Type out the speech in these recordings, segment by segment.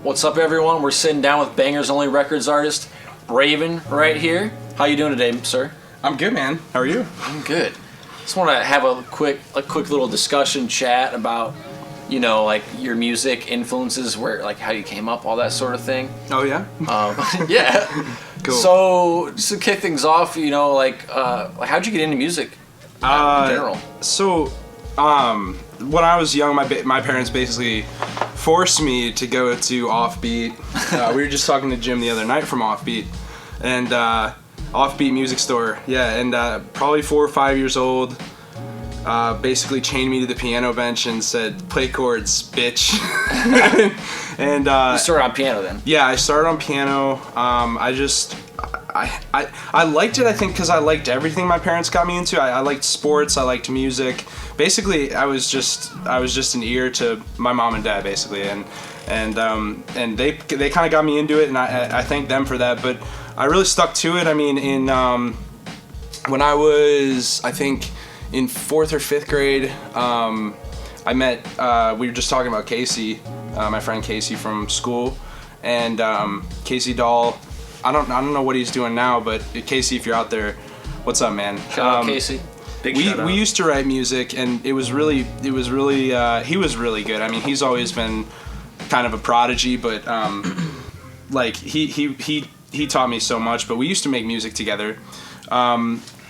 What's up, everyone? We're sitting down with Bangers Only Records artist Braven right here. How you doing today, sir? I'm good, man. How are you? I'm good. Just want to have a quick little discussion chat about, you know, like your music influences, where like how you came up, all that sort of thing. Oh yeah. Yeah. Cool. So just to kick things off, you know, like how'd you get into music in general? So, when I was young, my parents basically forced me to go to Offbeat. We were just talking to Jim the other night from Offbeat, and Offbeat Music Store. Yeah, and probably 4 or 5 years old. Basically chained me to the piano bench and said, "Play chords, bitch." And You started on piano then? Yeah, I started on piano. I liked it, I think, because I liked everything my parents got me into. I liked sports, I liked music. Basically, I was just an ear to my mom and dad, basically, and they kind of got me into it, and I thank them for that. But I really stuck to it. I mean, when I was, I think, in 4th or 5th grade, I met. We were just talking about Casey, my friend Casey from school, and Casey Dahl. I don't know what he's doing now, but Casey, if you're out there, what's up, man? Shout out Casey. We used to write music, and he was really good. I mean, he's always been kind of a prodigy, but like he taught me so much. But we used to make music together.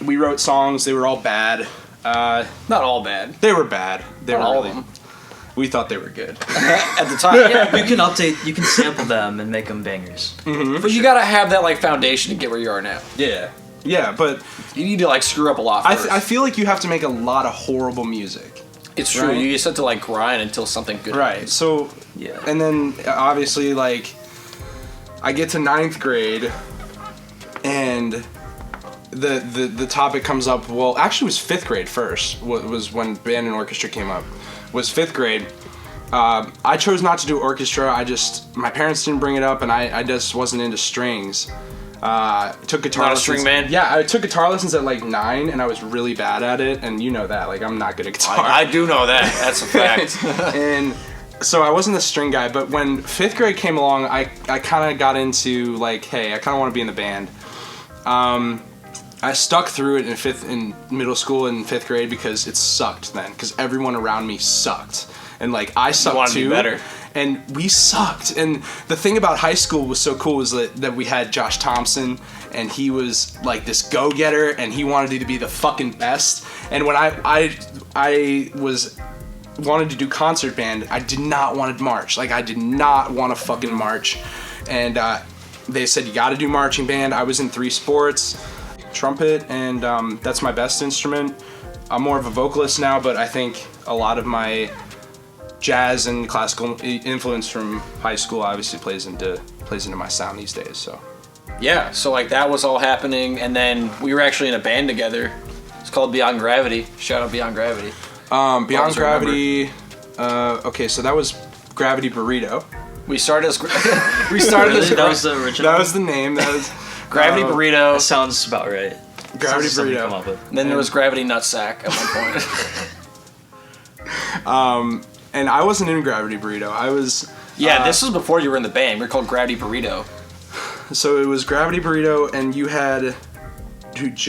We wrote songs. They were all bad. Not all bad. They were bad. They Not were all really. of them. We thought they were good. At the time, yeah. You can sample them and make them bangers. Mm-hmm. But you gotta have that like foundation to get where you are now. Yeah, but You need to like screw up a lot first. I feel like you have to make a lot of horrible music. It's true. Right? You just have to like grind until something good Right. happens. So Yeah. and then obviously like I get to 9th grade and the topic comes up. Well, actually it was 5th grade first. Was when band and orchestra came up. Was 5th grade. I chose not to do orchestra. My parents didn't bring it up, and I just wasn't into strings. Took guitar Not a lessons. string man? Yeah, I took guitar lessons at like 9, and I was really bad at it. And you know that, like I'm not good at guitar. I do know that. That's a fact. And so I wasn't a string guy. But when 5th grade came along, I kind of got into like, hey, I kind of want to be in the band. I stuck through it in middle school and 5th grade because it sucked then, because everyone around me sucked, and like I sucked too. To be better. And we sucked. And the thing about high school was so cool was that we had Josh Thompson, and he was like this go-getter, and he wanted to be the fucking best. And when I wanted to do concert band, I did not want to march. Like I did not want to fucking march. And they said you got to do marching band. I was in 3 sports. Trumpet, and that's my best instrument. I'm more of a vocalist now, but I think a lot of my jazz and classical influence from high school obviously plays into my sound these days. So Yeah, so like that was all happening, and then we were actually in a band together. It's called Beyond Gravity. Shout out Beyond Gravity. Beyond Gravity. Okay, so that was Gravity Burrito. We started as That was the original. That was the name. That was Gravity Burrito. That sounds about right. Gravity Sounds like something to Burrito. come up with. And then there was Gravity Nutsack at one point. And I wasn't in Gravity Burrito. I was. Yeah, this was before you were in the band. We were called Gravity Burrito. So it was Gravity Burrito, and you had. It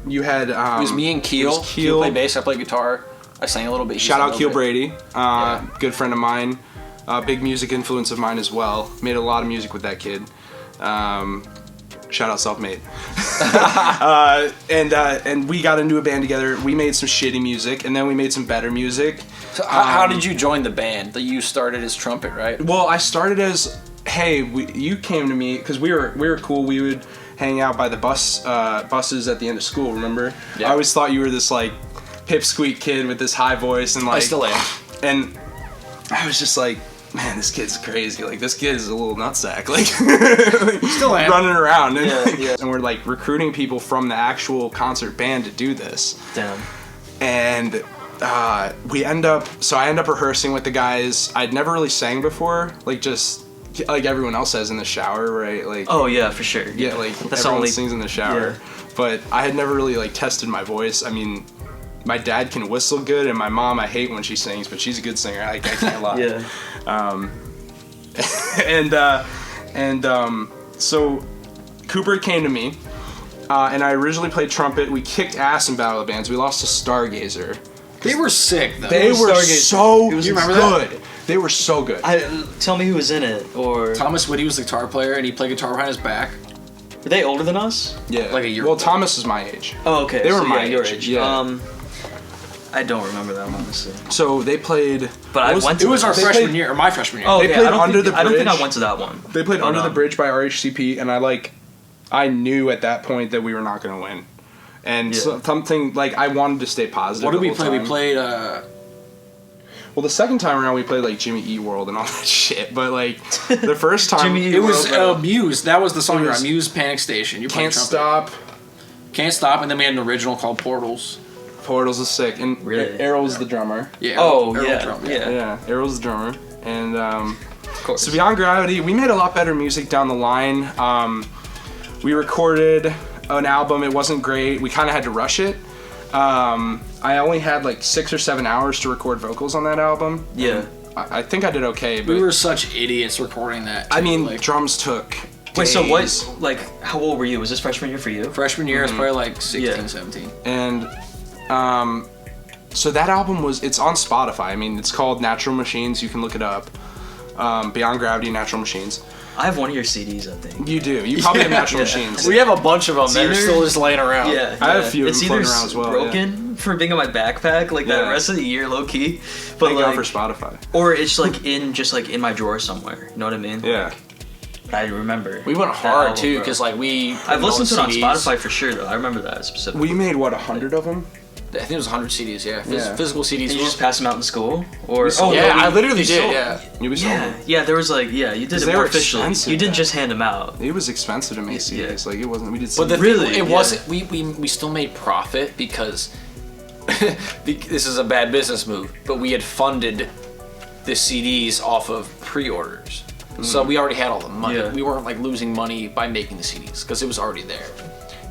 was me and Keel. It was Keel played bass. I played guitar. I sang a little bit. Shout out Keel Brady, Yeah. good friend of mine, big music influence of mine as well. Made a lot of music with that kid. Shout out Self-Made. And we got into a band together. We made some shitty music, and then we made some better music. So how did you join the band? That you started as trumpet, right? Well, I started as, hey, you came to me because we were cool. We would hang out by the buses at the end of school. Remember? Yeah. I always thought you were this like pipsqueak kid with this high voice, and like I still am. And I was just like, man, this kid's crazy. Like, this kid is a little nutsack. Like, Still am. running around. And, Yeah. and we're like recruiting people from the actual concert band to do this. Damn. And I end up rehearsing with the guys. I'd never really sang before, like just like everyone else says in the shower, right? Like, Oh yeah, for sure. yeah, like That's everyone only sings in the shower. Yeah. But I had never really like tested my voice. I mean, my dad can whistle good, and my mom I hate when she sings, but she's a good singer. I can't lie. Yeah. So Cooper came to me, and I originally played trumpet. We kicked ass in Battle of the Bands. We lost to Stargazer. They were sick though. They were so Do you remember good. that? They were so good. Tell me who was in it, or Thomas Whitty was the guitar player, and he played guitar behind his back. were they older than us? Yeah, like a year Well, ago. Thomas is my age. Oh, okay. They were so, my your age, age. yeah. I don't remember that honestly. So they played. But I went to It was our They freshman played- year, or my freshman year. Oh, They okay. played I don't Under think, the I don't think I Bridge. went to that one. They played Hold Under the on. Bridge by RHCP, and I knew at that point that we were not going to win. And Yeah. something like I wanted to stay positive. What did the we whole play? We time. played. Well, the second time around we played like Jimmy Eat World and all that shit. But like the first time, Jimmy Eat It was World, Muse. That was the song It you're was- on. Muse Panic Station. You played Can't trumpet. Stop. Can't Stop, and then we had an original called Portals. Portals is sick, and Really? Errol's the drummer. Yeah. Oh, Errol yeah, Drum, yeah. Yeah, Errol's the drummer, and Of course. so Beyond Gravity, we made a lot better music down the line. We recorded an album. It wasn't great. We kind of had to rush it. I only had like 6 or 7 hours to record vocals on that album. Yeah. I think I did okay, but We were such idiots recording that. I too, mean, like, drums took. Wait, so days. what? Like, how old were you? Was this freshman year for you? freshman year is probably like 16, Yeah. 17. And so that album it's on Spotify. I mean, it's called Natural Machines. You can look it up. Beyond Gravity, Natural Machines. I have one of your CDs, I think. You do. You probably have Natural Yeah. Machines. We have a bunch of them that are either- still just laying around. Yeah, I have yeah. a few of It's them either floating around as well, broken for being in my backpack, like Yeah. that rest of the year, low key. But Thank God like, for Spotify. or it's like in my drawer somewhere. You know what I mean? Yeah. I remember. We went that hard album, too, bro. because like we. put I've all listened the to it on CDs. Spotify for sure, though. I remember that specifically. We made what 100 of them. I think it was 100 CDs. Yeah, Yeah. physical CDs. Did you just pass them out in school, or sold yeah, no, I literally you did. sold- Yeah. We sold Yeah, them. yeah. There was like, yeah, you did 'Cause it they more were officially. expensive You didn't then. just hand them out. It was expensive to make CDs. Like it wasn't. We did. But the CDs. Really? thing, it Yeah. wasn't. We still made profit because this is a bad business move. But we had funded the CDs off of pre-orders, so we already had all the money. Yeah. We weren't like losing money by making the CDs because it was already there.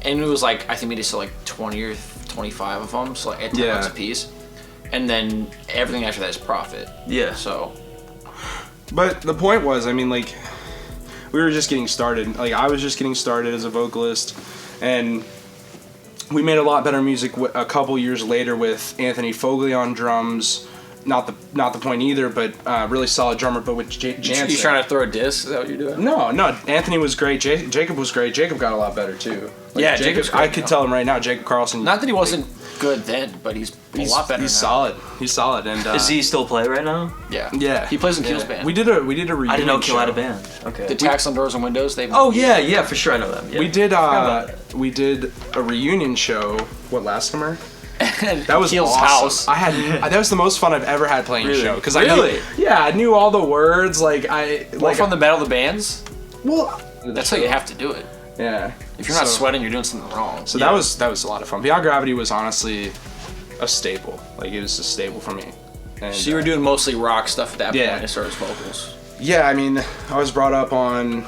And it was like I think we just sold like 20 or 25 of them, so like at $10 Yeah. a piece. And then everything after that is profit. Yeah. So But the point was, I mean, like, we were just getting started. Like, I was just getting started as a vocalist, and we made a lot better music a couple years later with Anthony Fogley on drums. Not the point either, but really solid drummer. But with Jansen. you trying to throw a diss? Is that what you're doing? No. Anthony was great. Jacob was great. Jacob got a lot better too. Like, Yeah, Jacob's great I could now. tell him right now, Jacob Carlson. Not that he wasn't good then, but he's a lot better He's now. solid. He's solid. And Does he still play right now? Yeah. Yeah. He plays in Yeah. Keel's band. We did a reunion I didn't know Kill show. had a band. Okay. The Tax on Doors and Windows. They. Oh yeah, for sure I know them. Yeah. We did Forgot about we did a reunion show. What, last summer? that That was Keel's awesome. house. I had that was the most fun I've ever had playing Really? a show because Really? I knew all the words like Well, from the Battle of the Bands. well That's how you have to do it. yeah. If you're not So- sweating, you're doing something wrong. So that was a lot of fun. Beyond Gravity was honestly a staple. Like it was a staple for me. And, So you were doing mostly rock stuff at that Yeah. point as far as vocals. Yeah, I mean, I was brought up on,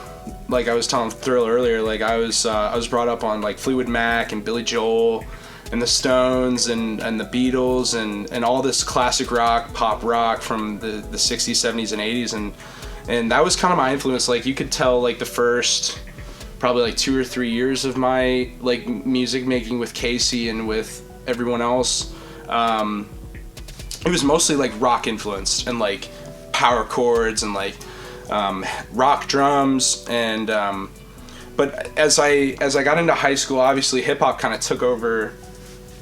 like I was telling Thrill earlier, like I was brought up on like Fleetwood Mac and Billy Joel and the Stones and the Beatles and all this classic rock, pop rock from the 60s, 70s, and 80s. And that was kind of my influence. Like you could tell like the first probably like 2 or 3 years of my like music making with Casey and with everyone else. It was mostly like rock influenced and like power chords and like rock drums and but as I got into high school, obviously hip hop kind of took over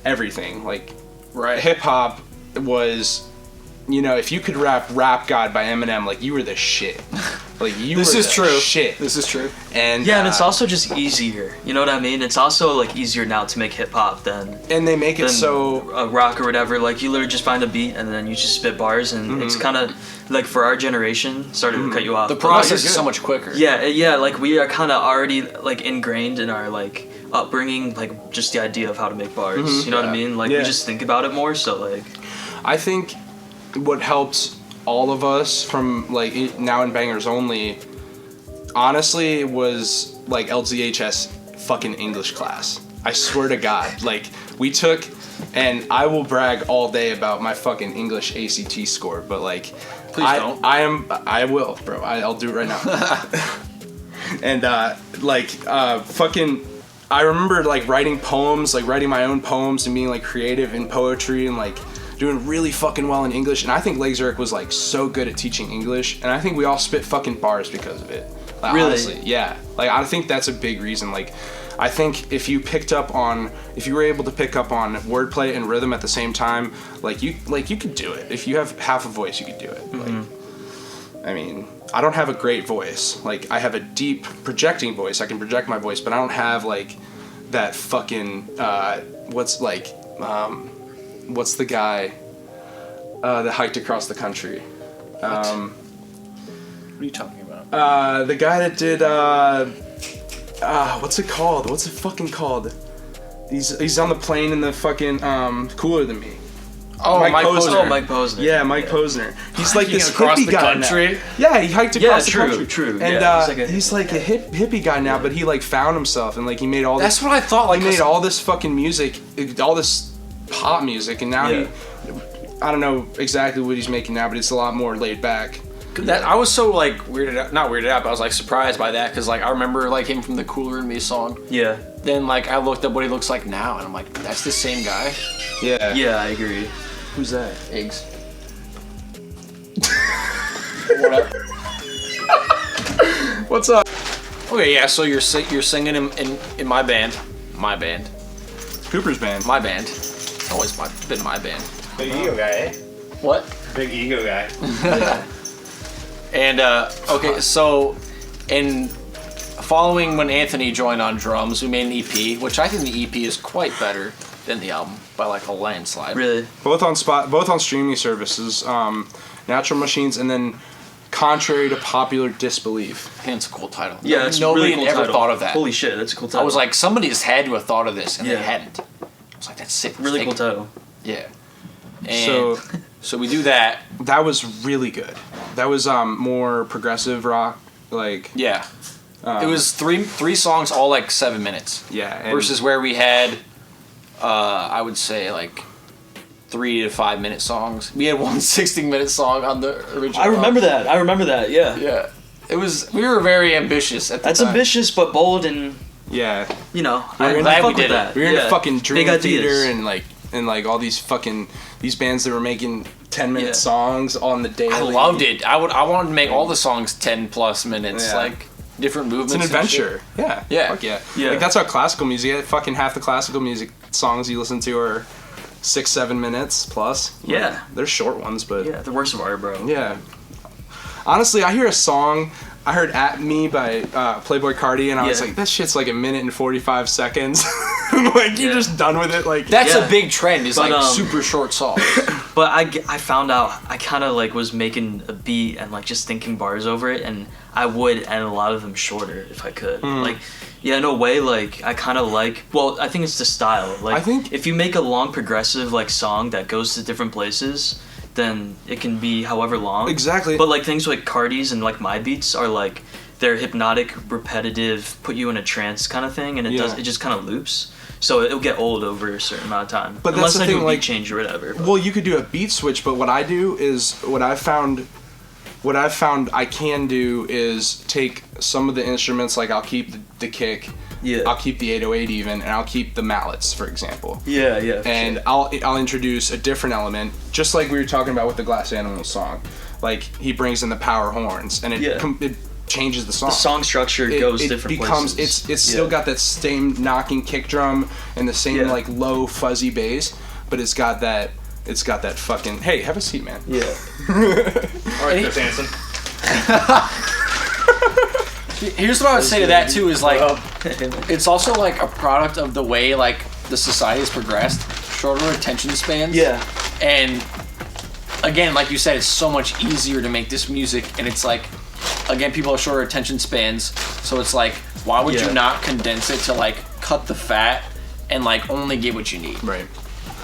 everything. Like Right. hip hop was, you know, if you could rap God by Eminem, like you were the shit. Like you This were is the true. shit. This is true. And Yeah, and it's also just easier. You know what I mean? It's also like easier now to make hip hop than and they make it so rock or whatever. Like you literally just find a beat and then you just spit bars, and it's kind of like for our generation. Sorry to cut you off. The but, process good. is so much quicker. yeah. Like we are kind of already like ingrained in our like upbringing, like just the idea of how to make bars. You know what I mean? Like Yeah. we just think about it more. So like, I think what helped all of us from like Now in Bangers Only, honestly, was like LZHS fucking English class. I swear to God, like we took, and I will brag all day about my fucking English ACT score, but like Please don't. I will, bro. I'll do it right now. And fucking, I remember like writing poems, like writing my own poems and being like creative in poetry and like doing really fucking well in English. And I think Laserrick was like so good at teaching English, and I think we all spit fucking bars because of it. Like, really? Honestly, yeah. Like I think that's a big reason. Like I think if you were able to pick up on wordplay and rhythm at the same time, like you could do it. If you have half a voice, you could do it. Mm-hmm. Like, I mean, I don't have a great voice. Like I have a deep projecting voice. I can project my voice, but I don't have like that fucking what's the guy that hiked across the country? What are you talking about? The guy that did what's it called? What's it fucking called? He's on the plane in the fucking Cooler Than Me. Oh, Mike Posner. Oh, Mike Posner. Yeah, Mike Posner. He's like this across hippie the guy country? now. Yeah, he hiked across the country. True. And Yeah, he's like a hippie guy now, but he like found himself and like he made all this. That's what I thought. Like he made all this fucking music, all this pop music, and now I don't know exactly what he's making now, but it's a lot more laid back. That I was so like not weirded out, but I was like surprised by that because like I remember like him from the Cooler Than Me song. Yeah. Then like I looked up what he looks like now, and I'm like, that's the same guy. Yeah. Yeah, I agree. Who's that? Eggs. What up? What's up? Okay, yeah. So you're singing in my band, Cooper's band. my band. It's always been my band. Big ego guy, eh? What? Big ego guy. And okay, so in following when Anthony joined on drums, we made an EP, which I think the EP is quite better than the album by like a landslide. Really? Both on streaming services, Natural Machines, and then Contrary to Popular Disbelief. I think it's a cool title. Yeah, it's Nobody really cool had ever title. thought of that. Holy shit, that's a cool title. I was like, somebody has had to have thought of this, and they Yeah. hadn't. I was like, that's sick. really cool title. Yeah. And So so we do that. that was really good. That was more progressive rock, like Yeah. It was three songs, all like 7 minutes. yeah. And Versus where we had, I would say like 3 to 5 minute songs. We had one 60-minute song on the original. I remember that, yeah. Yeah. It was. We were very ambitious at the That's time. ambitious but bold, and yeah, you know, I'm I glad fuck we did with that. it. we were in Yeah. a fucking Dream Big Theater ideas. and like all these fucking these bands that were making 10-minute Yeah. songs on the daily. I loved it. I wanted to make all the songs 10+ minutes, Yeah. like different movements. It's an and shit. adventure. Yeah. Yeah. Fuck yeah. Yeah. Like that's how classical music. Fucking half the classical music songs you listen to are 6-7 minutes plus. Yeah. Like, they're short ones, but Yeah, the worst of art, bro. yeah. Honestly, I hear a song. I heard "At Me" by Playboy Cardi, and I was Yeah. like, "That shit's like 1 minute and 45 seconds." Like you're Yeah. just done with it. Like That's Yeah. a big trend. Is But, like um, super short songs. But I found out I kind of like was making a beat and like just thinking bars over it, and I would end a lot of them shorter if I could. Like, yeah, in a way, like I kind of like. Well, I think it's the style. Like, I think- if you make a long progressive like song that goes to different places, then it can be however long. Exactly. But like things like Cardi's and like my beats are like they're hypnotic, repetitive, put you in a trance kind of thing, and Yeah. it just kind of loops. So it'll get old over a certain amount of time. But unless that's the I do thing, a like- beat change or whatever. but- Well, you could do a beat switch, but what I've found I can do is take some of the instruments, like I'll keep the kick, Yeah. I'll keep the 808 even, and I'll keep the mallets, for example. Yeah, yeah. for And sure. I'll introduce a different element, just like we were talking about with the Glass Animals song. Like he brings in the power horns, and it Yeah. it changes the song. the song structure goes different places. It's still got that same knocking kick drum and the same Yeah. like low fuzzy bass, but it's got that fucking hey, have a seat, man. Yeah. All right, Chris Hansen. Here's what I would say to that too: is like it's also like a product of the way like the society has progressed, shorter attention spans. Yeah. And again, like you said, it's so much easier to make this music, and it's like, again, people have shorter attention spans, so it's like, why would Yeah. you not condense it to like cut the fat and like only get what you need? Right.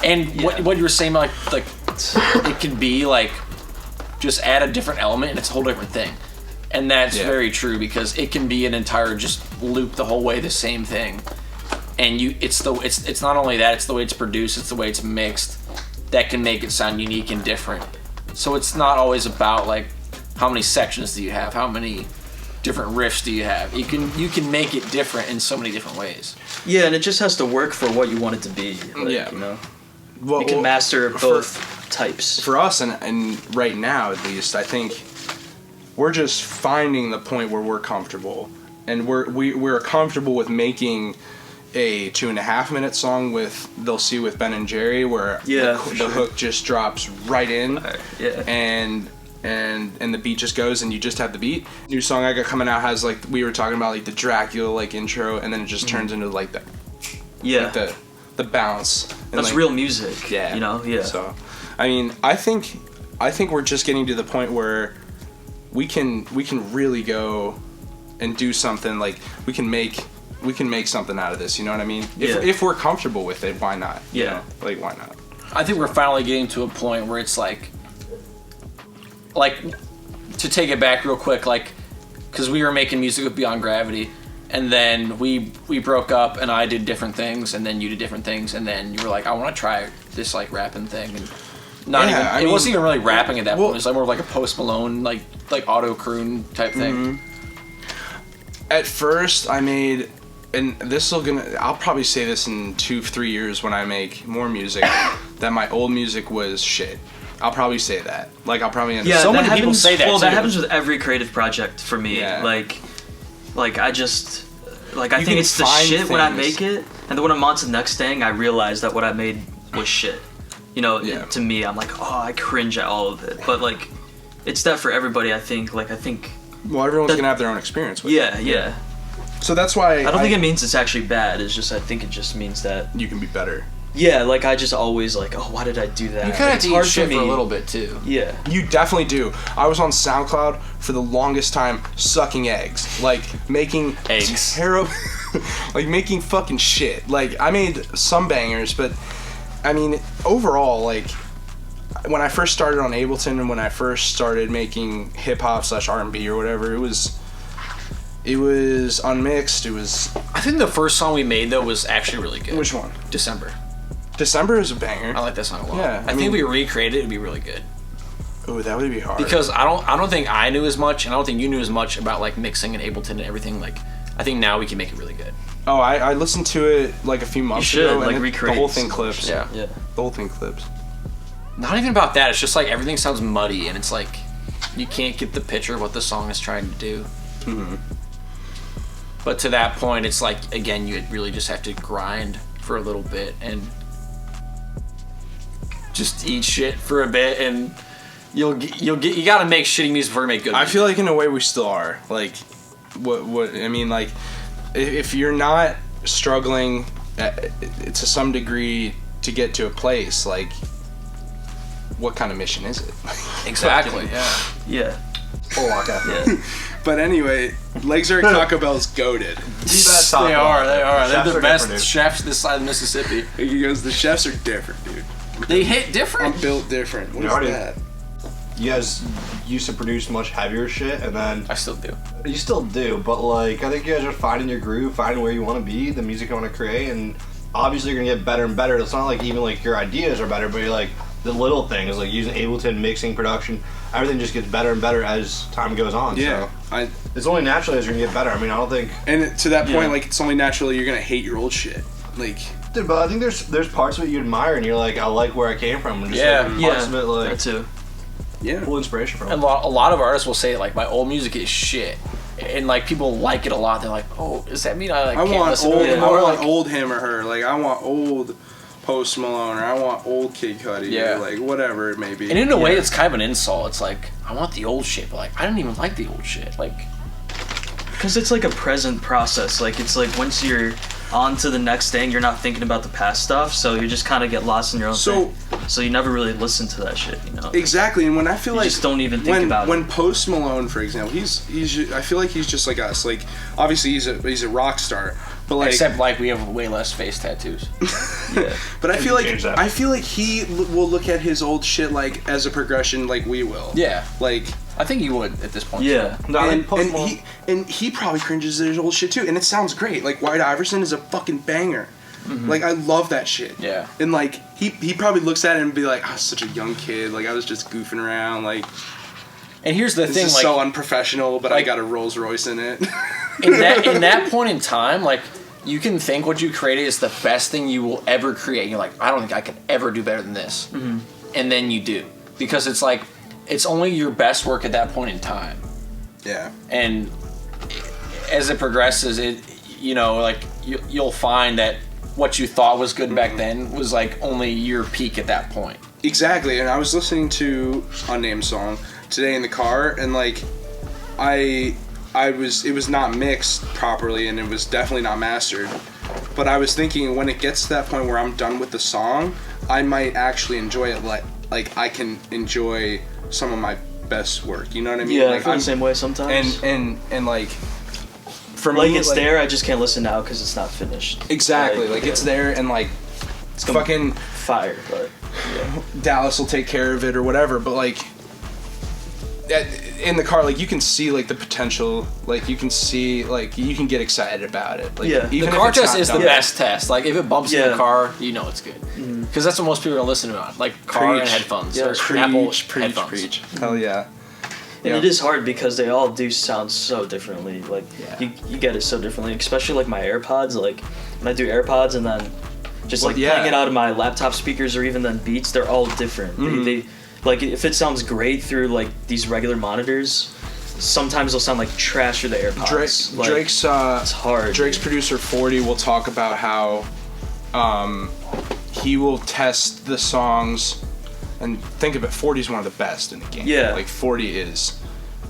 And Yeah. what you were saying, like it can be like just add a different element, and it's a whole different thing. And that's Yeah. very true, because it can be an entire just loop the whole way the same thing. And it's not only that, it's the way it's produced, it's the way it's mixed that can make it sound unique and different. So it's not always about like how many sections do you have, how many different riffs do you have. You can make it different in so many different ways. Yeah, and it just has to work for what you want it to be. Like, Yeah. you know, Well, you can master both types. For us, and right now at least, I think we're just finding the point where we're comfortable, and we're comfortable with making a 2.5 minute song with They'll See with Ben and Jerry, where Yeah, the for sure. hook just drops right in, Yeah. and the beat just goes, and you just have the beat. New song I got coming out has, like, we were talking about, like the Dracula like intro, and then it just turns into like Yeah. the bounce. And, That's like, real music. Yeah. You know? Yeah. So, I mean, I think we're just getting to the point where we can really go and do something. Like, we can make something out of this. You know what I mean? Yeah. If we're comfortable with it, why not? You Yeah. know? Like, why not? I think we're finally getting to a point where it's like to take it back real quick, like, because we were making music with Beyond Gravity, and then we broke up, and I did different things, and then you did different things, and then you were like, I want to try this like rapping thing, and it wasn't even really rapping at that point. It was like more of like a Post Malone like auto croon type thing. At first, I made, and I'll probably say this in 2-3 years when I make more music, that my old music was shit. I'll probably say that. Like, I'll probably end up. Yeah, So that many people say that, Well, that too. happens with every creative project for me. Yeah. Like I just, I You think can it's the find shit when I things. make it, and then when I'm on to the next thing, I realize that what I made was shit. You know, Yeah. to me, I'm like, oh, I cringe at all of it. But like, it's that for everybody. I think. Like, Well, everyone's gonna have their own experience with it. yeah. So that's why I don't think it means it's actually bad. It's just I think it just means that. you can be better. Yeah, like I just always like, oh, why did I do that? You kind of It's have to hard eat shit me. for a little bit too. Yeah. You definitely do. I was on SoundCloud for the longest time sucking eggs. Like, making Eggs. terrible like, making fucking shit. Like, I made some bangers, but I mean, overall, like, when I first started on Ableton and when I first started making hip-hop / R&B or whatever, it was unmixed. It was... I think the first song we made though was actually really good. Which one? December. December is a banger. I like that song a lot. Yeah, I I think mean- we recreated it, it'd be really good. Oh, that would be hard. Because I don't think I knew as much, and I don't think you knew as much about like mixing and Ableton and everything. Like, I think now we can make it really good. Oh, I listened to it like a few months should, ago, like, and recreate the whole thing some clips. Yeah. Yeah. The whole thing clips. Not even about that. It's just like everything sounds muddy, and it's like you can't get the picture of what the song is trying to do. Mm-hmm. But to that point, it's like, again, you really just have to grind for a little bit and just eat shit for a bit, and you gotta make shitty music before you make good I music. feel like in a way we still are. Like, what I mean, like, if you're not struggling to some degree to get to a place, like, what kind of mission is it? Exactly, yeah. Yeah. Oh, okay. Yeah. But anyway, Legs Eric Taco Bell's goated. They are. They're Chefs the are best different, dude. chefs this side of Mississippi. He goes, the chefs are different, dude. They hit different. I'm built different. What You is already- that? You guys used to produce much heavier shit, and then I still do. you still do, but like I think you guys are finding your groove, finding where you want to be, the music you want to create, and obviously you're gonna get better and better. It's not like even like your ideas are better, but you're like the little things like using Ableton, mixing, production, everything just gets better and better as time goes on. Yeah, So it's only naturally as you're gonna get better. I mean, I don't think. and to that point, Yeah. like, it's only natural you're gonna hate your old shit. Like, Dude, but I think there's parts of it you admire, and you're like, I like where I came from, and just Yeah. like, Yeah. parts of it like That too. yeah. pull inspiration from. And a lot of artists will say like my old music is shit, and like people like it a lot. They're like, oh, does that mean I like I can't want listen old. to it I anymore? want Like, old him or her. Like, I want old Post Malone, or I want old Kid Cudi, Yeah. or like whatever it may be. and in a way, it's kind of an insult. It's like I want the old shit, but like I didn't even like the old shit. Like, Because it's like a present process. Like, it's like once you're on to the next thing, you're not thinking about the past stuff, so you just kind of get lost in your own thing. So you never really listen to that shit, you know? Exactly, and when I feel You like just don't even think about it. when Post Malone, for example, he's I feel like he's just like us. Like, obviously he's a rock star, but like, except like we have way less face tattoos. Yeah. but I Maybe feel like change that. he will look at his old shit like as a progression, like we will. Yeah, Like, I think you would at this point. Yeah. No, I think and, Post and Malone- he probably cringes at his old shit too, and it sounds great. Like, White Iverson is a fucking banger. Like, I love that shit. Yeah. And like he probably looks at it and be like, I was such a young kid, like I was just goofing around, like And here's the this thing, is like so unprofessional, but I got a Rolls Royce in it. in that point in time, like you can think what you created is the best thing you will ever create. You're like, I don't think I could ever do better than this, and then you do, because it's like it's only your best work at that point in time. Yeah. And as it progresses, like you'll find that what you thought was good back then was like only your peak at that point. Exactly. And I was listening to Unnamed Song today in the car, and like it was not mixed properly, and it was definitely not mastered. But I was thinking, when it gets to that point where I'm done with the song, I might actually enjoy it like I can enjoy some of my best work. You know what I mean? Yeah, like, I feel the same way sometimes. And like for like me, it's there, I just can't listen now because it's not finished. Exactly. Like it's there, and like It's fucking fire, but yeah. Dallas will take care of it or whatever. But like in the car, like you can see like the potential. Like you can see, like you can get excited about it. Like, Yeah. even The if car it's test not is the done. best test. Like if it bumps in Yeah. the car, you know it's good, because that's what most people are listening on, like car and Preach. headphones, Yeah, or Apple Preach. headphones. Hell yeah. And Yeah. it is hard because they all do sound so differently. Like Yeah. you get it so differently, especially like my AirPods. Like when I do AirPods and then just like yeah. playing it out of my laptop speakers or even then Beats, they're all different. They like if it sounds great through like these regular monitors, sometimes they'll sound like trash through the AirPods. Like, Drake's it's hard. Drake's producer 40 will talk about how he will test the songs, and think of it, 40 is one of the best in the game. Yeah. Like 40 is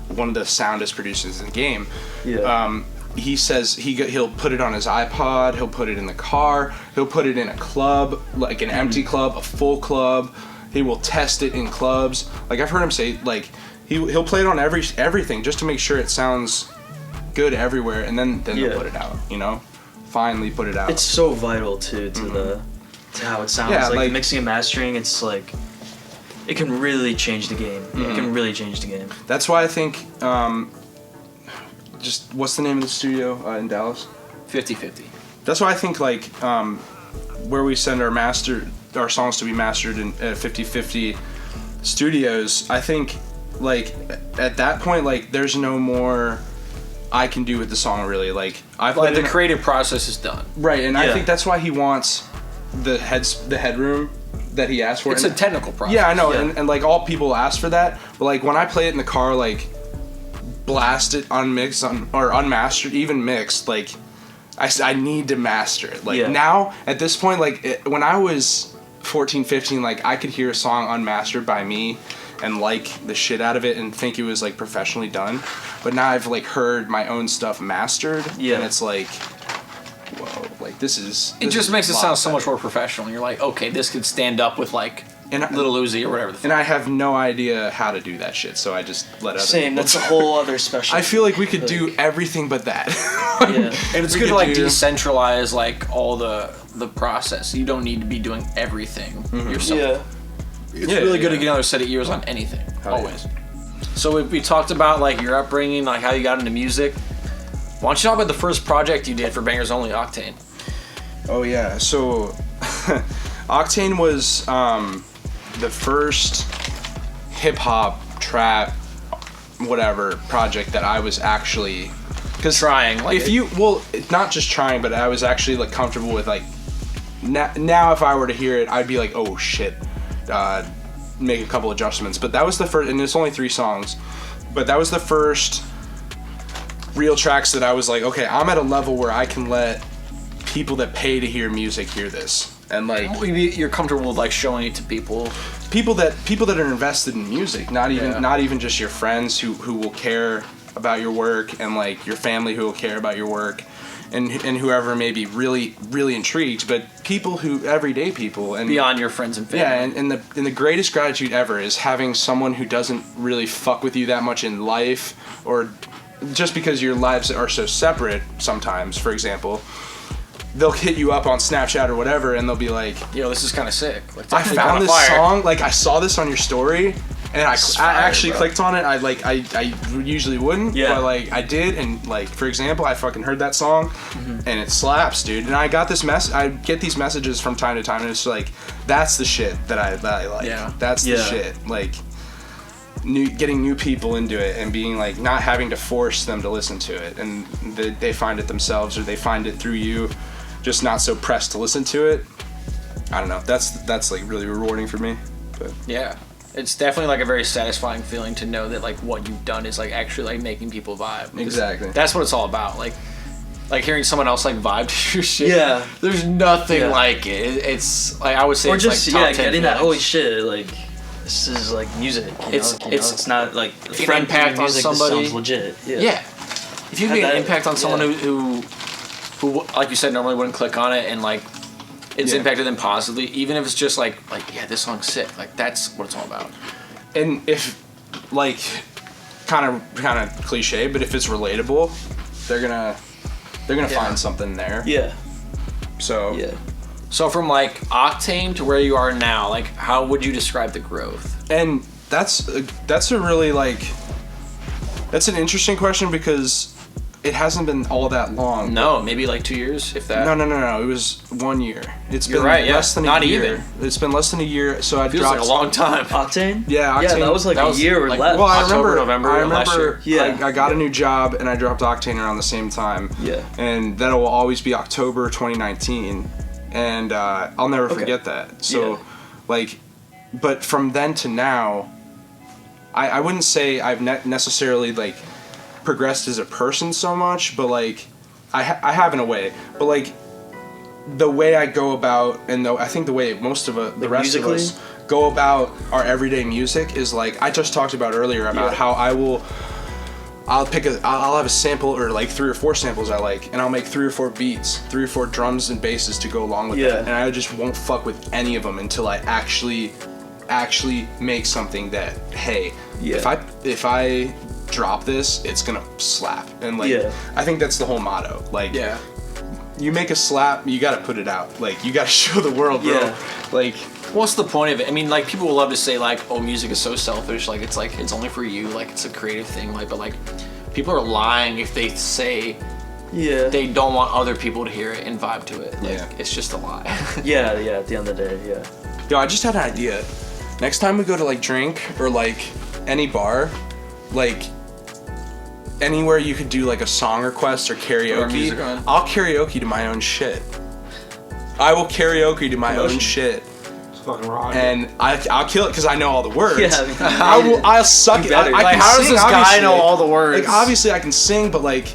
one of the soundest producers in the game. Yeah. He says he'll put it on his iPod, he'll put it in the car, he'll put it in a club, like an empty club, a full club. He will test it in clubs. Like I've heard him say, like he'll play it on everything just to make sure it sounds good everywhere, and then Yeah. they'll put it out. You know, finally put it out. It's so vital to to how it sounds. Yeah, like like- mixing and mastering, it's like it can really change the game. It can really change the game. That's why I think just what's the name of the studio in Dallas? 50-50. That's why I think like where we send our songs to be mastered in 50-50 studios, I think like at that point, like there's no more I can do with the song really. Like I've Like the creative process is done. right, and I Yeah. think that's why he wants the headroom that he asked for. It's a And- technical process. yeah, I know, Yeah. and like all people ask for that, but like when I play it in the car, like blast it unmixed or unmastered, even mixed, like I need to master it. Like Yeah. now at this point, like when I was 14, 15, like I could hear a song unmastered by me and like the shit out of it and think it was like professionally done. But now I've like heard my own stuff mastered, Yeah. and it's like, whoa, like this is. It this just is makes a it lot sound so better. much more professional. You're like, okay, this could stand up with like And I- Little Uzi or whatever the fuck. And I have no idea how to do that shit, so I just let other Same. people That's a whole other special. I feel like we could do everything but that. Yeah. And it's we good to could like do- decentralize like all the process. You don't need to be doing everything yourself. Yeah. It's Yeah, really good to yeah. get another set of ears on anything. Hell Always. So we talked about like your upbringing, like how you got into music. Why don't you talk about the first project you did for Bangers Only, Octane? Oh yeah, so Octane was the first hip hop, trap, whatever project that I was actually Trying. Like if you not just trying, but I was actually like comfortable with like now if I were to hear it, I'd be like, oh shit, make a couple adjustments. But that was the first, and it's only 3 songs, but that was the first real tracks that I was like, okay, I'm at a level where I can let people that pay to hear music hear this, and like you're comfortable with like showing it to people. people that are invested in music, not Yeah. even just your friends who will care about your work, and like your family who will care about your work, and whoever may be really intrigued, but people who everyday people and Beyond your friends and family. yeah, and the greatest gratitude ever is having someone who doesn't really fuck with you that much in life, or just because your lives are so separate sometimes. For example, they'll hit you up on Snapchat or whatever, and they'll be like, Yo, this is kind of sick. Like, I definitely found kinda this fire. song, like I saw this on your story, And I fire, actually bro. clicked on it. I usually wouldn't, Yeah. but like I did, and like for example, I fucking heard that song, and it slaps, dude. And I got this I get these messages from time to time, and it's like that's the shit that I like. Yeah. That's the Yeah. shit. Like getting new people into it and being like not having to force them to listen to it, and they find it themselves or they find it through you, just not so pressed to listen to it. I don't know. That's like really rewarding for me. But Yeah. It's definitely like a very satisfying feeling to know that like what you've done is like actually like making people vibe. 'Cause Exactly. That's what it's all about. Like hearing someone else like vibe to your shit. Yeah. There's nothing Yeah. like it. It's like I would say Or it's just like top 10 getting that holy feelings. shit, like this is like music. It's not like If you can impact on music, somebody- This sounds legit. Yeah. Yeah. If you Have make an that- impact on someone yeah. who like you said normally wouldn't click on it, and like it's Yeah. impacted them positively, even if it's just like yeah, this song's sick. Like that's what it's all about. And if like kind of cliche, but if it's relatable, they're gonna Yeah. find something there. Yeah. So Yeah. So from like Octane to where you are now, like how would you describe the growth? and that's a really like that's an interesting question because it hasn't been all that long. No, maybe like 2 years, if that. No. It was 1 year. It's You're been right, yeah. less than Not a year. even. It's been less than a year. So I Feels dropped like a long time. Octane? Yeah, Yeah, Octane- that was like that a was, year or like, less. Well, I October, remember. November I last remember. year. I got a new job and I dropped Octane around the same time. Yeah. And that will always be October 2019, and I'll never forget that. So, Yeah. like, but from then to now, I wouldn't say I've necessarily like progressed as a person so much, but like I have in a way. But like the way I go about, and I think the way most of the rest of us go about our everyday music is like I just talked about earlier about Yeah. how I'll have a sample or like 3 or 4 samples I like, and I'll make 3 or 4 beats, 3 or 4 drums and basses to go along with Yeah. that, and I just won't fuck with any of them until I actually make something that hey, Yeah. if I drop this, it's gonna slap, and like Yeah. I think that's the whole motto. Like Yeah. you make a slap, you gotta put it out. Like you gotta show the world, bro. Yeah. Like What's the point of it? I mean, like people will love to say like, oh, music is so selfish. Like it's only for you. Like it's a creative thing. Like, but like people are lying if they say Yeah. they don't want other people to hear it and vibe to it. Like, Yeah. it's just a lie. Yeah, at the end of the day, yeah. yo, I just had an idea. Next time we go to like drink or like any bar, like anywhere you could do like a song request or karaoke, music on. I'll karaoke to my own shit. I will karaoke to my own Promotion. shit, It's fucking wrong. and I'll kill it because I know all the words. Yeah, I'll suck it. I Like, can how does sing, this guy obviously. know all the words? Like obviously I can sing, but like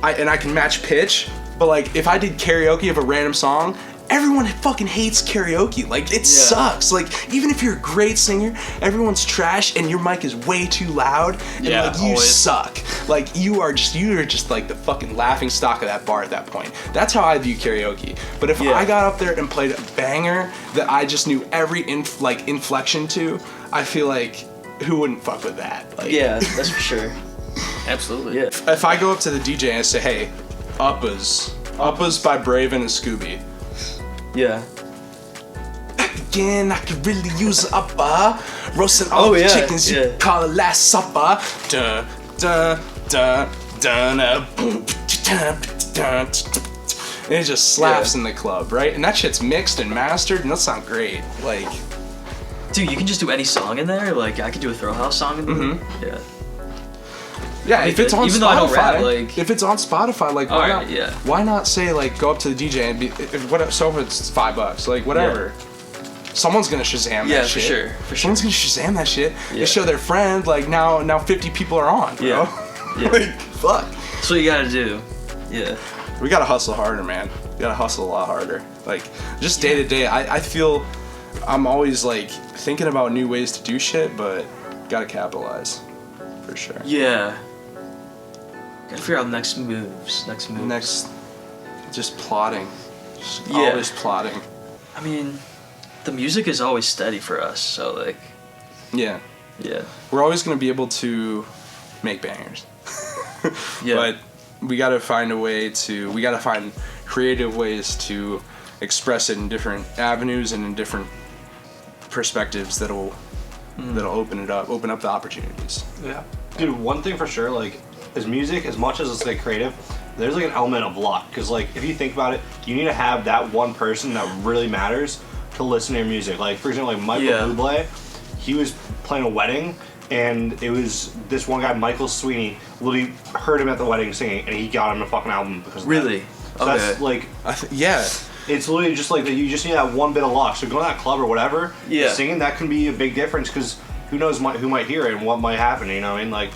I can match pitch. But like if I did karaoke of a random song, everyone fucking hates karaoke. Like it sucks. Like even if you're a great singer, everyone's trash and your mic is way too loud, and Yeah, like you always. suck. Like you are just like the fucking laughing stock of that bar at that point. That's how I view karaoke. But if Yeah. I got up there and played a banger that I just knew every inflection to, I feel like who wouldn't fuck with that? Like, Yeah, that's for sure. Absolutely. Yeah. if I go up to the DJ and I say, hey, Uppas by Braven and Scooby. Yeah. Again, I could really use an upper. Roasting all Oh, the yeah, chickens, you yeah. call it last supper. Dun, dun, dun, dun, boom, dun, dun, and it just slaps Yeah. in the club, right? And that shit's mixed and mastered, and that sound great. Like, Dude, you can just do any song in there. Like, I could do a Thrillhouse song in there. Mm-hmm. Yeah. yeah, if it's on Even Spotify, though I don't rap, like- if it's on Spotify, like, why Alright, not? yeah. Why not say like, go up to the DJ and be, so if it's $5, like whatever. Someone's gonna Shazam Yeah, that for shit. sure, for Someone's gonna Shazam that shit. Yeah. They show their friend, like now 50 people are on, bro. Yeah. Yeah. Like, fuck. That's what you gotta do. Yeah. We gotta hustle harder, man. We gotta hustle a lot harder. Like, just day to day, I feel I'm always like thinking about new ways to do shit, but gotta capitalize. For sure. Yeah. Gotta figure out next moves. Next, just plotting. Just Yeah. always plotting. I mean, the music is always steady for us, so like, Yeah. yeah. We're always gonna be able to make bangers. Yeah. But we gotta find creative ways to express it in different avenues and in different perspectives that'll that'll open up the opportunities. Yeah. Dude, one thing for sure, like, is music, as much as it's like creative, there's like an element of luck. Because like, if you think about it, you need to have that one person that really matters to listen to your music. Like, for example, like Michael Bublé, he was playing a wedding, and it was this one guy, Michael Sweeney, literally heard him at the wedding singing, and he got him a fucking album because of Really? that. So that's like, Yeah. it's literally just like that. You just need that one bit of luck. So going to that club or whatever, Yeah. singing, that can be a big difference because who knows who might hear it and what might happen. You know what I mean? Like,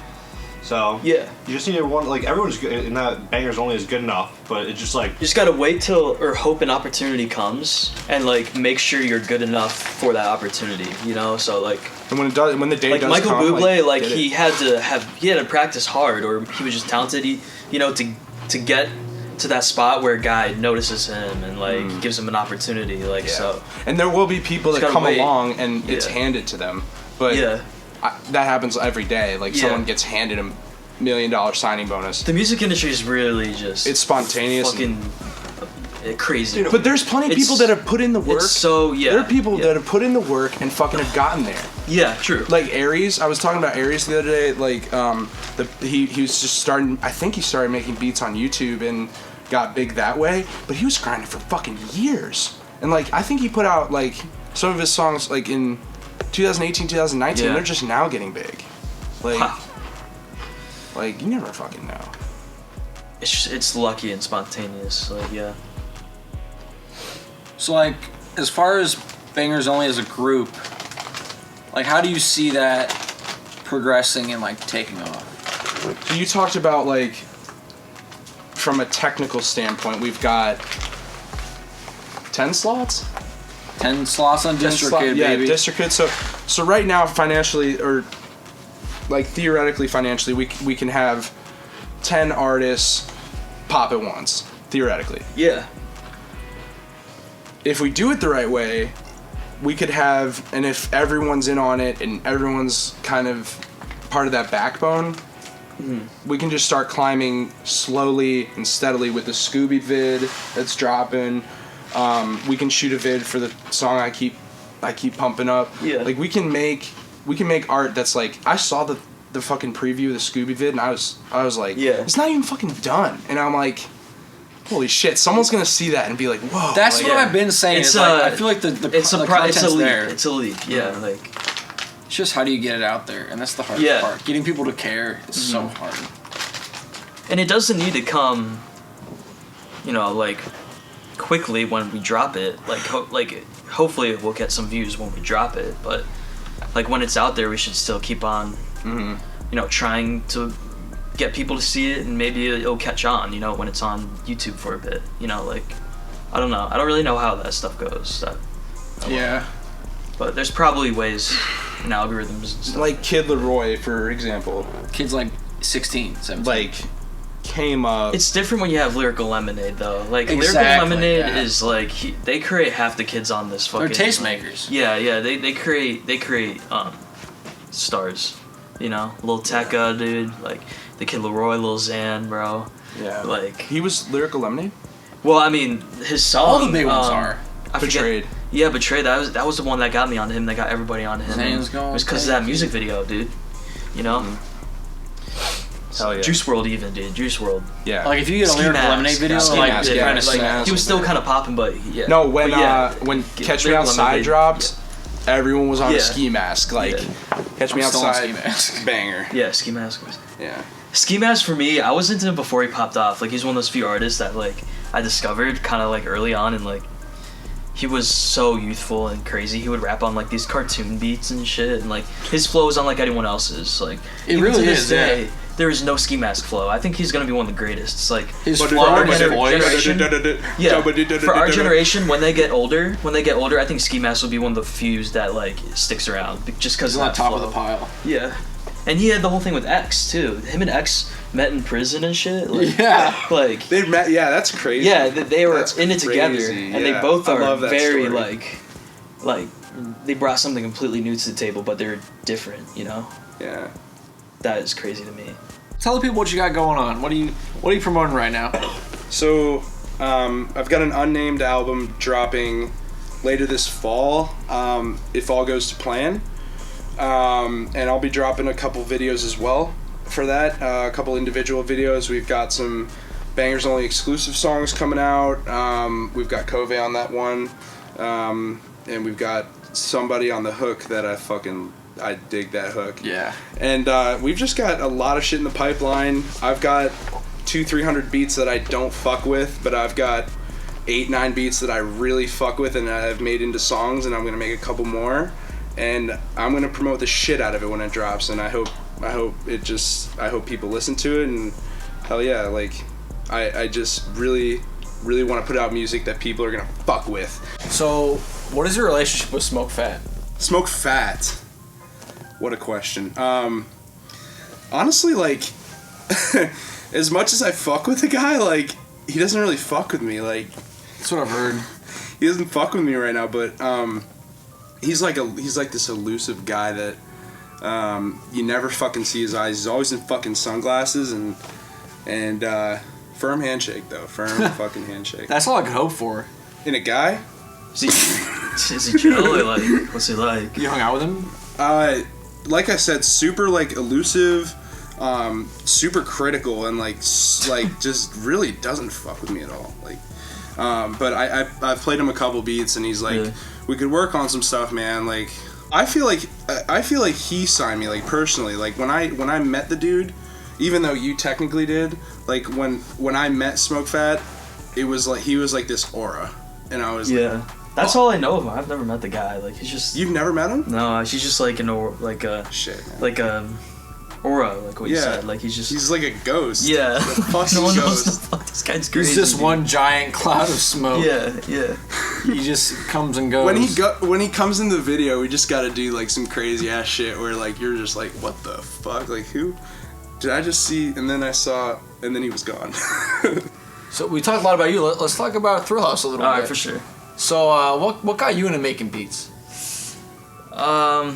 so Yeah. you just need one. Like, everyone's good, and that Bangers Only is good enough. But it's just like, You just gotta wait till, or hope an opportunity comes, and like make sure you're good enough for that opportunity. You know, so like. And when the day Like does Michael come, Bublé, like get it. he had to practice hard, or he was just talented. To get to that spot where a guy notices him and like gives him an opportunity. Like so. And there will be people that gotta come wait. along and it's Yeah. handed to them, but Yeah. that happens every day. Like Yeah. someone gets handed a $1 million signing bonus. The music industry is really just It's spontaneous. fucking crazy. But there's plenty of It's- people that have put in the work. It's so yeah. There are people yeah. that have put in the work and fucking have gotten there. Yeah, true. Like Aries, I was talking about Aries the other day. Like, he was just starting. I think he started making beats on YouTube and got big that way. But he was grinding for fucking years. And like, I think he put out like some of his songs like in 2018, 2019. Yeah. They're just now getting big. Like, Wow. like you never fucking know. It's lucky and spontaneous. Like yeah. So like, as far as Bangers Only as a group, like how do you see that progressing and like taking off? So you talked about like, from a technical standpoint, we've got 10 slots. 10 slots on 10 DistroKid, yeah, baby. DistroKid. So right now, financially, or like theoretically, financially, we can have 10 artists pop at once. Theoretically, Yeah. if we do it the right way, we could have, and if everyone's in on it and everyone's kind of part of that backbone, we can just start climbing slowly and steadily with the Scooby vid that's dropping. We can shoot a vid for the song I keep pumping up. Yeah. Like we can make art that's like, I saw the fucking preview of the Scooby vid and I was like, Yeah. it's not even fucking done. And I'm like, holy shit, someone's gonna see that and be like, whoa. That's like, what yeah. I've been saying. It's, It's like, uh, I feel like the It's a content's it's a leak. there. It's a leak. Yeah. Like It's just how do you get it out there, and that's the hardest Yeah. part. Getting people to care is so hard. and it doesn't need to come, like quickly when we drop it. Like hopefully we'll get some views when we drop it, but like when it's out there, we should still keep on, trying to get people to see it, and maybe it'll catch on. When it's on YouTube for a bit. Like I don't know. I don't really know how that stuff goes. Yeah. But there's probably ways and algorithms and stuff. like Kid Leroy, for example, Kids like 16, 17. like came up. It's different when you have Lyrical Lemonade, though. Like Exactly, Lyrical Lemonade yeah. is like they create half the kids on this fucking. They're tastemakers. Yeah. They create stars. Lil Tecca, dude. Like the Kid Leroy, Lil Xan, bro. yeah. Like, he was Lyrical Lemonade. well, I mean, his song. All the big ones are. I forget- Betrayed. Yeah, Betrayed. That was the one that got me on him. That got everybody on him. Zane's going It was because of that music video, dude. Hell yeah. Juice WRLD even, dude. Juice WRLD. Yeah. Like if you get a Ski Lyrical Mask. Lemonade video, Ski like Mask, they're yeah. kind of Like, smash. he was still kind of popping, but yeah. No, when But yeah, Catch Me Lyrical Outside Lemonade, dropped, everyone was on Yeah. a Ski Mask. Like, Yeah. Catch Me I'm still on Outside, Ski Mask. banger. Yeah, Ski Mask was. Yeah. Ski Mask for me, I was into him before he popped off. Like he's one of those few artists that like I discovered kind of like early on, and like he was so youthful and crazy. He would rap on like these cartoon beats and shit, and like his flow is unlike anyone else's. Like It even really to this is, yeah. day, there is no Ski Mask flow. I think he's gonna be one of the greatest. It's like His for flow our and his voice. generation, yeah. For our generation, when they get older, I think Ski Mask will be one of the few that like sticks around just because He's of on that top flow. of the pile. Yeah. And he had the whole thing with X too. Him and X met in prison and shit. Like, Yeah. Like They met. Yeah, that's crazy. yeah, they were That's in it together, crazy, and they yeah. both I are love that very story. like they brought something completely new to the table, but they're different. Yeah. That is crazy to me. Tell the people what you got going on. What are you promoting right now? So, I've got an unnamed album dropping later this fall, if all goes to plan. and I'll be dropping a couple videos as well for that. A couple individual videos. We've got some Bangers Only exclusive songs coming out. We've got Kove on that one, and we've got somebody on the hook that I dig that hook. Yeah. And we've just got a lot of shit in the pipeline. I've got 200-300 beats that I don't fuck with, but I've got 8-9 beats that I really fuck with and I've made into songs, and I'm gonna make a couple more, and I'm gonna promote the shit out of it when it drops. And I hope people listen to it, and hell yeah, like I just really want to put out music that people are gonna fuck with. So, what is your relationship with Smoke Fat? Smoke Fat. What a question. Honestly, like, as much as I fuck with the guy, like, he doesn't really fuck with me. Like, That's what I've heard. he doesn't fuck with me right now, but he's like this elusive guy that you never fucking see his eyes. He's always in fucking sunglasses and firm handshake though. Firm fucking handshake. That's all I could hope for. In a guy? Is he chill or like what's he like? You hung out with him? Like I said, super like elusive, super critical, and like just really doesn't fuck with me at all. Like, but I've played him a couple beats, and he's like, Really? we could work on some stuff, man. Like, I feel like he signed me, like, personally. Like when I met the dude, even though you technically did, like when I met Smoke Fat, it was like he was like this aura, and I was Yeah. That's all I know of him. I've never met the guy. Like he's just. You've never met him? No, he's just like an aura, like a Shit, man. like a aura, like what you Yeah. said. Like he's just. He's like a ghost. Yeah. A fucking No one knows ghost. the fuck this guy's crazy. He's just dude. one giant cloud of smoke. Yeah. He just comes and goes. When he comes in the video, we just gotta do like some crazy ass shit where like you're just like, what the fuck? Like, who did I just see? And then I saw, and then he was gone. So we talked a lot about you. Let's talk about Thrillhouse a little All bit. right, for sure. So what got you into making beats? I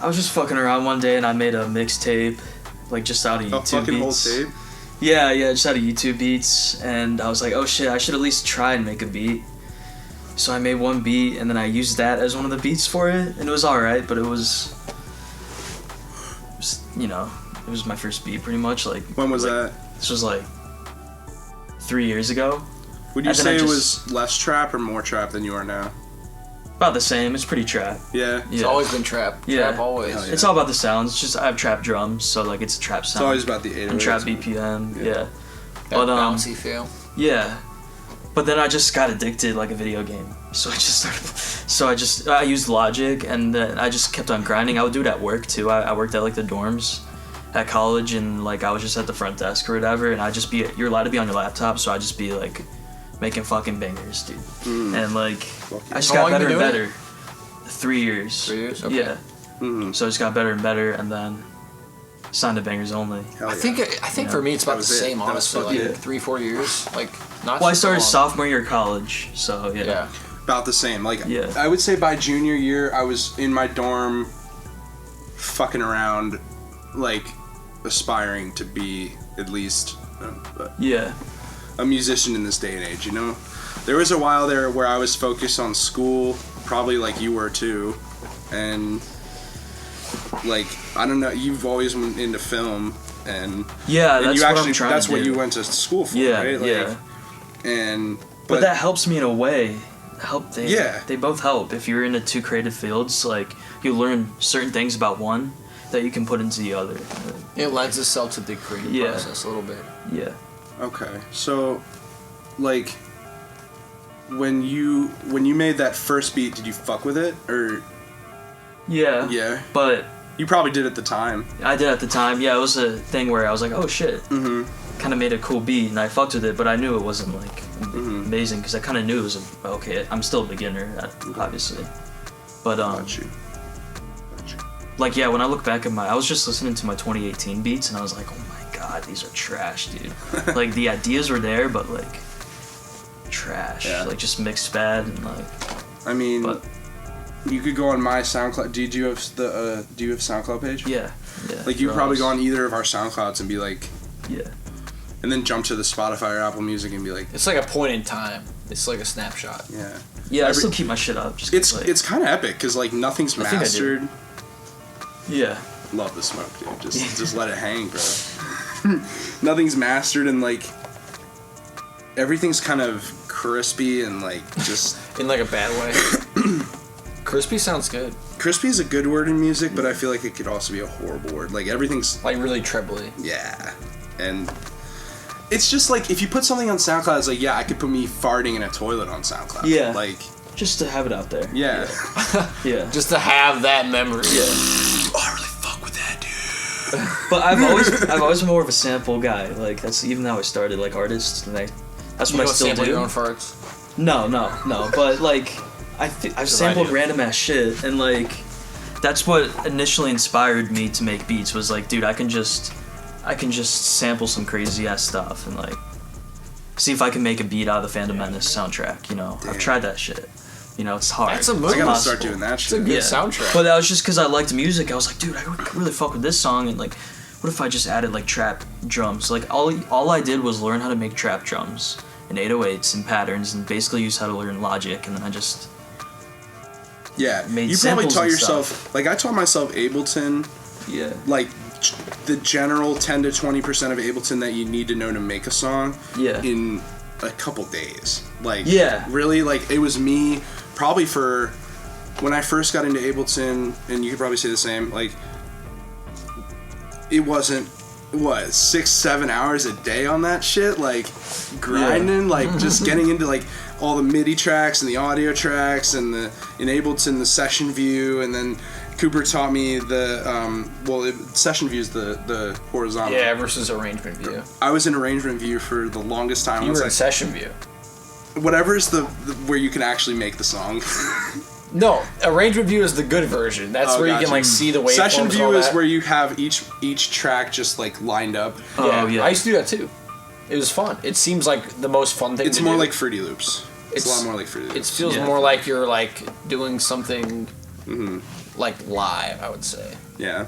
was just fucking around one day and I made a mixtape, like just out of A YouTube fucking whole beats. tape. Yeah, just out of YouTube beats, and I was like, oh shit, I should at least try and make a beat. So I made one beat, and then I used that as one of the beats for it, and it was alright, but it was, it was my first beat pretty much. Like, When was like, that? This was like 3 years ago. Would you and then I say it just- was less trap or more trap than you are now? About the same. It's pretty trap. Yeah. It's Yeah. always been trap. Yeah. Trap always. Hell yeah. It's all about the sounds. It's just I have trap drums, so like it's a trap It's sound. always about the 808s. and trap BPM. Yeah. Yeah. That But bouncy feel. yeah. But then I just got addicted like a video game. So I used Logic, and then I just kept on grinding. I would do it at work too. I worked at like the dorms at college, and like I was just at the front desk or whatever, and you're allowed to be on your laptop, so I'd just be like making fucking bangers, dude. And like I just How got long you better and been doing better. 3 years. 3 years? Okay. Yeah. Mm-hmm. So I just got better and better, and then signed to Bangers Only. Hell I yeah. think for me it's about That the was it. same, That was honestly. fucking Like it. 3-4 years. Like not. Well, I super started long. sophomore year of college, so yeah. Yeah. About the same. Like, Yeah. I would say by junior year, I was in my dorm fucking around, like, aspiring to be at least Yeah. a musician in this day and age, you know? There was a while there where I was focused on school, probably like you were too, and, like, I don't know, you've always been into film, and Yeah, and that's you what actually I'm trying that's to what do. you went to school for, Yeah, right? Like, yeah. And But that helps me in a way. Yeah. They both help. If you're into two creative fields, like you learn certain things about one that you can put into the other. It lends itself to the creative Yeah. process a little bit. Yeah. Okay, so, like, when you made that first beat, did you fuck with it, or Yeah. yeah? But You probably did at the time. I did at the time. Yeah, it was a thing where I was like, oh shit. Mm-hmm. Kind of made a cool beat, and I fucked with it, but I knew it wasn't like Mm-hmm. amazing because I kind of knew it was okay. I'm still a beginner, obviously. But Got you. like yeah, when I look back at I was just listening to my 2018 beats, and I was like, oh my god, these are trash, dude. Like the ideas were there, but like trash. Yeah. Like just mixed bad and like. I mean, But you could go on my SoundCloud. Do you have the do you have SoundCloud page? yeah. Like you for probably us. go on either of our SoundClouds and be like, Yeah. and then jump to the Spotify or Apple Music and be like, It's like a point in time. It's like a snapshot. yeah. Yeah, I still keep my shit up. Just 'cause, It's kind of epic because like nothing's I think I do. mastered. Yeah. Love the smoke, dude. Just let it hang, bro. Nothing's mastered and like everything's kind of crispy and like just In like a bad way. Crispy sounds good. crispy is a good word in music, but I feel like it could also be a horrible word. Like everything's Like really trebly. yeah, and it's just like if you put something on SoundCloud, it's like yeah, I could put me farting in a toilet on SoundCloud. Yeah. like Just to have it out there. yeah. Yeah. Just to have that memory. Yeah. Oh, I really fuck with that, dude. But I've always been more of a sample guy. Like that's even how I started, like artists, and that's You what I don't still sample do. your own farts. No. But like I've sampled do. random ass shit, and like that's what initially inspired me to make beats. Was like, dude, I can just sample some crazy ass stuff and like see if I can make a beat out of the Phantom Menace soundtrack. You know, Damn. I've tried that shit. You know, it's hard. That's a move. I gotta Impossible. start doing that It's a shit. good soundtrack. But that was just because I liked music. I was like, dude, I really fuck with this song, and like, what if I just added like trap drums? Like all I did was learn how to make trap drums and 808s and patterns, and basically use how to learn Logic, and then I just Yeah, made you probably samples taught and yourself. Like I taught myself Ableton. yeah. Like the general 10 to 20% of Ableton that you need to know to make a song. Yeah. In a couple days. Like Yeah. really, like it was me probably for when I first got into Ableton, and you could probably say the same. Like it wasn't 6-7 hours a day on that shit, like grinding, like just getting into like all the MIDI tracks and the audio tracks and the in Ableton the session view, and then Cooper taught me the session view is the horizontal. Yeah, versus arrangement view. I was in arrangement view for the longest time. You were in session view. Whatever's the where you can actually make the song. No, arrangement view is the good version. That's Oh, where you gotcha. can like see the waveforms. Session and view all is that. where you have each track just like lined up. Yeah, Oh, yeah. I used to do that too. It was fun. It seems like the most fun thing It's to more do. like Fruity Loops. It's a lot more like Fruity It Loops. feels Yeah. more like you're like doing something like live, I would say. Yeah.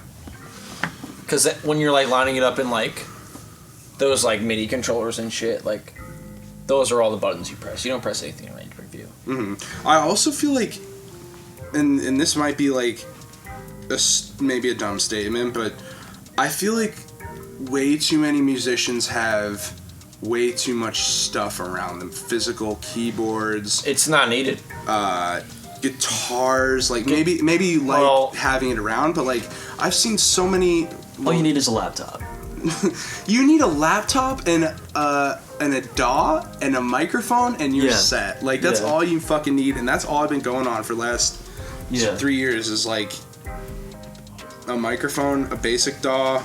Because when you're like lining it up in like those like MIDI controllers and shit, like those are all the buttons you press. You don't press anything in arrangement view. I also feel like, and this might be like maybe a dumb statement, but I feel like way too many musicians have way too much stuff around them. Physical keyboards, It's not needed. guitars, like maybe you like Well- having it around, but like I've seen so many. All you need is a laptop. You need a laptop and a DAW and a microphone and you're Yeah. set. Like that's Yeah. all you fucking need, and that's all I've been going on for the last Yeah. 3 years is like a microphone, a basic DAW,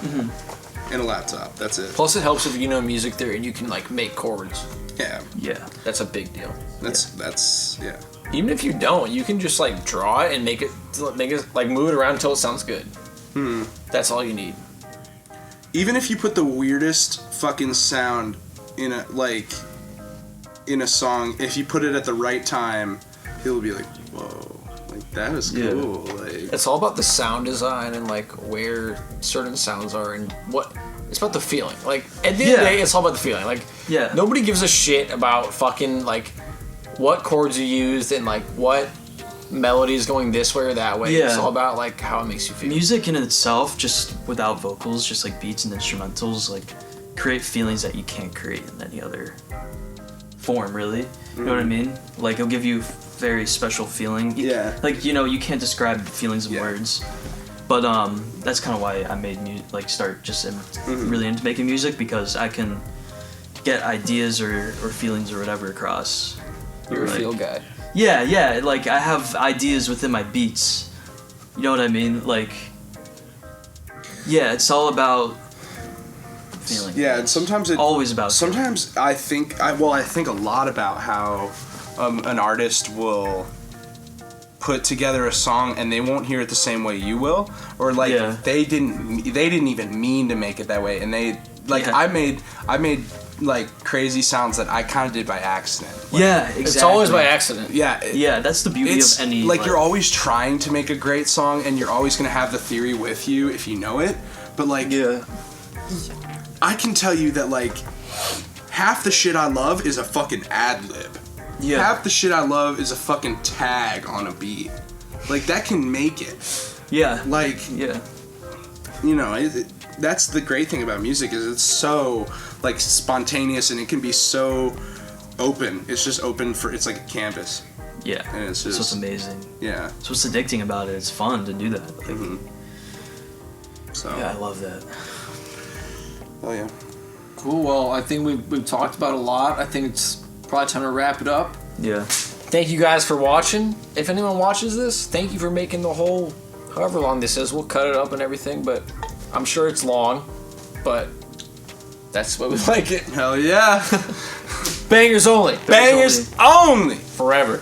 and a laptop. That's it. Plus, it helps if you know music theory and you can like make chords. Yeah, Yeah. That's a big deal. that's yeah. Even if you don't, you can just like draw it and make it like move it around until it sounds good. That's all you need. Even if you put the weirdest fucking sound in a song, if you put it at the right time, he'll be like, whoa, like that was cool. Yeah. Like It's all about the sound design and like where certain sounds are and what. It's about the feeling. Like at the end of the Yeah. day, it's all about the feeling. Like Yeah. nobody gives a shit about fucking like what chords you used and like what melody is going this way or that way. Yeah. It's all about like how it makes you feel. Music in itself, just without vocals, just like beats and instrumentals, like create feelings that you can't create in any other form, really. You know what I mean? Like it'll give you very special feeling. Yeah. Like you can't describe feelings in words. But that's kind of why I made really into making music, because I can get ideas or feelings or whatever across. You're a Like- feel guy. Yeah, like I have ideas within my beats. You know what I mean? Like, yeah, it's all about feeling. yeah, and sometimes it Always about feeling. Sometimes I think a lot about how an artist will put together a song and they won't hear it the same way you will, or like Yeah. they didn't even mean to make it that way, and they like Yeah. I made like crazy sounds that I kind of did by accident. Like, Yeah, exactly. It's always by accident. yeah. Yeah, that's the beauty It's of any. like you're always trying to make a great song, and you're always gonna have the theory with you if you know it. But like, I can tell you that like half the shit I love is a fucking ad lib. Yeah. half the shit I love is a fucking tag on a beat. Like, that can make it. Yeah. Like, Yeah. you know, that's the great thing about music is it's so, like, spontaneous and it can be so open. It's just open for, it's like a canvas. Yeah. And it's That's just, what's amazing. yeah. That's what's addicting about it. It's fun to do that. Like, So, yeah, I love that. oh yeah. Cool. Well, I think we've talked about a lot. I think it's probably time to wrap it up. Yeah. Thank you guys for watching. If anyone watches this, thank you for making the whole, however long this is. We'll cut it up and everything, but I'm sure it's long. But that's what we like it. Hell yeah. Bangers only. Bangers only. Forever.